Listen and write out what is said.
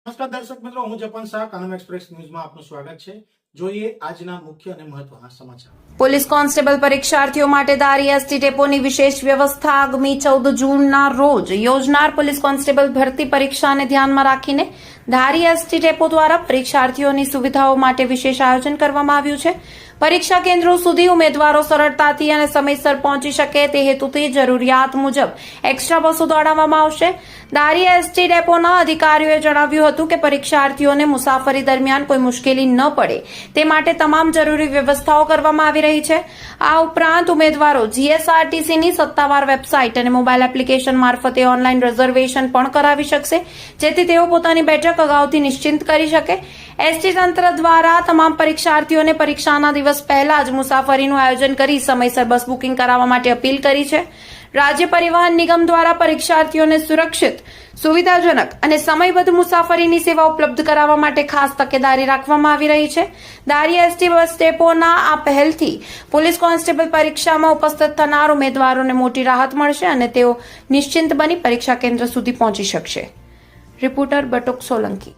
નમસ્કાર દર્શક મિત્રો, હું જપન શાહ, કાનમ એક્સપ્રેસ ન્યૂઝમાં આપનું સ્વાગત છે। જોઈએ આજના મુખ્ય અને મહત્વના સમાચાર। પોલીસ કોન્સ્ટેબલ પરીક્ષાર્થીઓ માટે ધારી એસટી ડેપોની વિશેષ વ્યવસ્થા આગામી 14 જૂનના રોજ યોજનાર પોલીસ કોન્સ્ટેબલ ભરતી પરીક્ષાને ધ્યાનમાં રાખીને ધારી એસટી ડેપો દ્વારા પરીક્ષાર્થીઓની સુવિધાઓ માટે વિશેષ આયોજન કરવામાં આવ્યું છે। પરીક્ષા કેન્દ્રો સુધી ઉમેદવારો સરળતાથી અને સમયસર પહોંચી શકે તે હેતુથી જરૂરિયાત મુજબ એક્સ્ટ્રા બસો દોડાવવામાં આવશે। ધારી એસટી ડેપોના અધિકારીઓએ જણાવ્યું હતું કે પરીક્ષાર્થીઓને મુસાફરી દરમિયાન કોઈ મુશ્કેલી ન પડે તે માટે તમામ જરૂરી વ્યવસ્થાઓ કરવામાં આવી રહી છે। આ ઉપરાંત ઉમેદવારો જીએસઆરટીસીની સત્તાવાર વેબસાઇટ અને મોબાઈલ એપ્લિકેશન મારફતે ઓનલાઈન રિઝર્વેશન પણ કરાવી શકશે, જેથી તેઓ પોતાની બેઠક અગાઉથી નિશ્ચિંત કરી શકે। એસટી તંત્ર દ્વારા તમામ પરીક્ષાર્થીઓને પરીક્ષાના દિવસ પહેલા જ મુસાફરીનું આયોજન કરી સમયસર બસ બુકિંગ કરાવવા માટે અપીલ કરી છે। રાજ્ય પરિવહન નિગમ દ્વારા પરીક્ષાર્થીઓને સુરક્ષિત, સુવિધાજનક અને સમયબદ્ધ મુસાફરીની સેવા ઉપલબ્ધ કરાવવા માટે ખાસ તકેદારી રાખવામાં આવી રહી છે। ધારી એસટી બસ ડેપોના આ પહેલથી પોલીસ કોન્સ્ટેબલ પરીક્ષામાં ઉપસ્થિત થનાર ઉમેદવારોને મોટી રાહત મળશે અને તેઓ નિશ્ચિંત બની પરીક્ષા કેન્દ્ર સુધી પહોંચી શકશે। રિપોર્ટર બટુક સોલંકી।